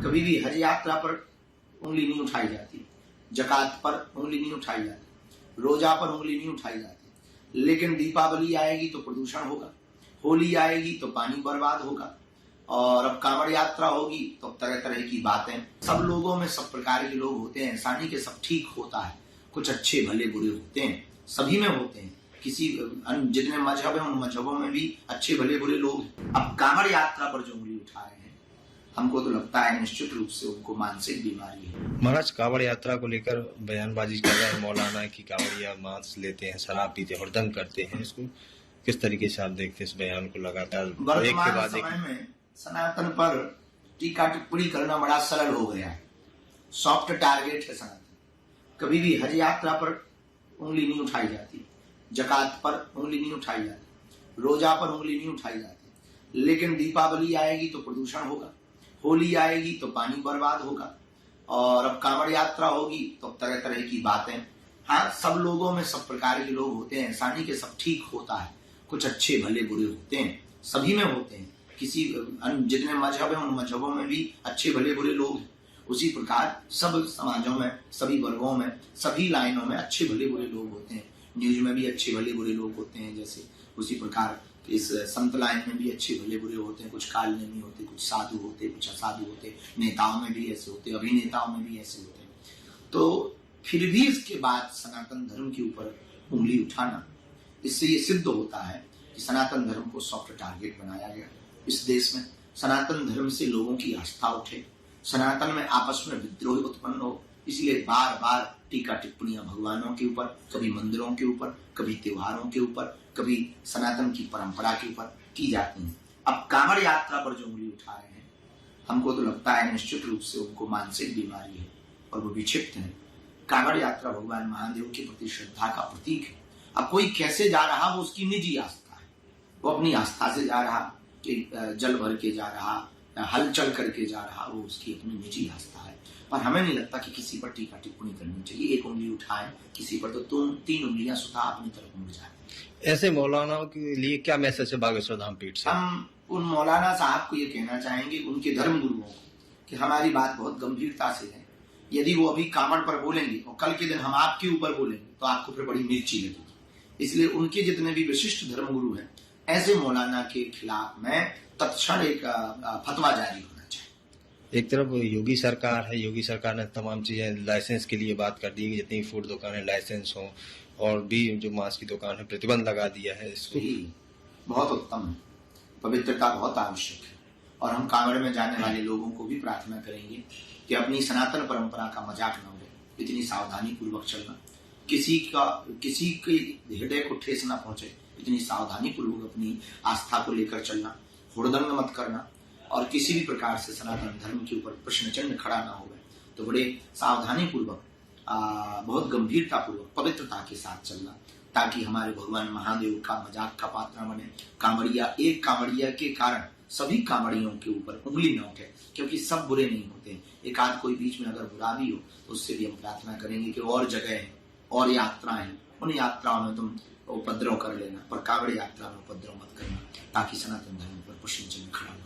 कभी भी हज यात्रा पर उंगली नहीं उठाई जाती, जकात पर उंगली नहीं उठाई जाती, रोजा पर उंगली नहीं उठाई जाती। लेकिन दीपावली आएगी तो प्रदूषण होगा, होली आएगी तो पानी बर्बाद होगा, और अब कांवड़ यात्रा होगी तो तरह तरह की बातें। सब लोगों में सब प्रकार के लोग होते हैं, इंसानी के सब ठीक होता है, कुछ अच्छे भले बुरे होते हैं, सभी में होते हैं। किसी जितने मजहब है उन मजहबों में भी अच्छे भले बुरे लोग हैं। अब कांवड़ यात्रा पर जो उंगली उठा रहे हैं, हमको तो लगता है निश्चित रूप से उनको मानसिक बीमारी है। महाराज, कांवड़ यात्रा को लेकर बयानबाजी कर रहे हैं मौलाना की कांवड़िया मांस लेते हैं, शराब पीते हैं, हुड़दंग करते हैं। इसको किस तरीके से आप देखते हैं इस बयान को? लगातार वर्तमान समय में सनातन पर टीका टिप्पणी करना बड़ा सरल हो गया है, सॉफ्ट टारगेट है सनातन। कभी भी हज यात्रा पर उंगली नहीं उठाई जाती, जकात पर उंगली नहीं उठाई जाती, रोजा पर उंगली नहीं उठाई जाती। लेकिन दीपावली आएगी तो प्रदूषण होगा, होली आएगी तो पानी बर्बाद होगा, और अब कांवड़ यात्रा होगी तो तरह तरह की बातें। हाँ, सब लोगों में सब प्रकार के लोग होते हैं, इंसानी के सब ठीक होता है, कुछ अच्छे भले बुरे होते हैं, सभी में होते हैं। किसी जितने मजहब है उन मजहबों में भी अच्छे भले बुरे लोग हैं। उसी प्रकार सब समाजों में, सभी वर्गों में, सभी लाइनों में अच्छे भले बुरे लोग होते हैं। न्यूज में भी अच्छे भले बुरे लोग होते हैं, जैसे उसी प्रकार इस संत लाइन में भी अच्छे भले बुरे होते हैं। कुछ काल नेमी होते, कुछ साधु होते, कुछ असाधु होते, नेताओं में भी ऐसे होते, अभिनेताओं में भी ऐसे होते हैं। तो फिर भी इसके बाद सनातन धर्म के ऊपर उंगली उठाना, इससे ये सिद्ध होता है कि सनातन धर्म को सॉफ्ट टारगेट बनाया गया। इस देश में सनातन धर्म से लोगों की आस्था उठे, सनातन में आपस में विद्रोह उत्पन्न हो, इसलिए बार बार टीका टिप्पणियां भगवानों के ऊपर, कभी मंदिरों के ऊपर, कभी त्योहारों के ऊपर, कभी सनातन की परंपरा के ऊपर की जाती हैं। अब कांवड़ यात्रा पर जो उंगली उठा रहे हैं, हमको तो लगता है निश्चित रूप से उनको मानसिक बीमारी है और वो विक्षिप्त है। कांवड़ यात्रा भगवान महादेव के प्रति श्रद्धा का प्रतीक है। अब कोई कैसे जा रहा, वो उसकी निजी आस्था है, वो अपनी आस्था से जा रहा, कि जल भर के जा रहा, हलचल करके जा रहा, वो उसकी अपनी निजी आस्था है। पर हमें नहीं लगता कि किसी पर टीका टिप्पणी करनी चाहिए। एक उंगली उठाए किसी पर तो तीन उंगलियां सुधा अपनी तरफ मुड़ जाए। ऐसे मौलानाओं के लिए क्या मैसेज है बागेश्वर धाम पीठ से? हम उन मौलाना साहब को ये कहना चाहेंगे, उनके धर्म गुरुओं को, कि हमारी बात बहुत गंभीरता से है। यदि वो अभी कांवड़ पर बोलेंगे और कल के दिन हम आपके ऊपर बोलेंगे तो आपको फिर बड़ी मिर्ची लगेगी। इसलिए उनके जितने भी विशिष्ट धर्म गुरु हैं, ऐसे मौलाना के खिलाफ में तत्क्षण एक फतवा जारी होना चाहिए। एक तरफ योगी सरकार है, योगी सरकार ने तमाम चीजें लाइसेंस के लिए बात कर दी है, जितनी फूड दुकानें लाइसेंस हो, और भी जो मांस की दुकान है प्रतिबंध लगा दिया है। इसको बहुत उत्तम है, पवित्रता बहुत आवश्यक है। और हम कांवड़ में जाने वाले लोगों को भी प्रार्थना करेंगे कि अपनी सनातन परंपरा का मजाक न उड़े, इतनी सावधानी पूर्वक चलना, किसी के हृदय को ठेस न पहुंचे, इतनी सावधानी पूर्वक अपनी आस्था को लेकर चलना, हुड़दंग मत करना, और किसी भी प्रकार से सनातन धर्म के ऊपर प्रश्न चिन्ह खड़ा ना हो। तो बड़े सावधानी पूर्वक, बहुत गंभीरता पूर्वक, पवित्रता के साथ चलना, ताकि हमारे भगवान महादेव का मजाक का पात्र न बने। कांवड़िया, एक कांवड़िया के कारण सभी कांवड़ियों के ऊपर उंगली न उठे, क्योंकि सब बुरे नहीं होते। एक आध कोई बीच में अगर बुरा भी हो तो उससे भी हम प्रार्थना करेंगे कि और जगह है और यात्राएं, उन यात्राओं में तुम उपद्रव कर लेना, पर कांवड़ यात्रा में उपद्रव मत करना, ताकि सनातन धर्म पर प्रश्न चिन्ह खड़ा हो।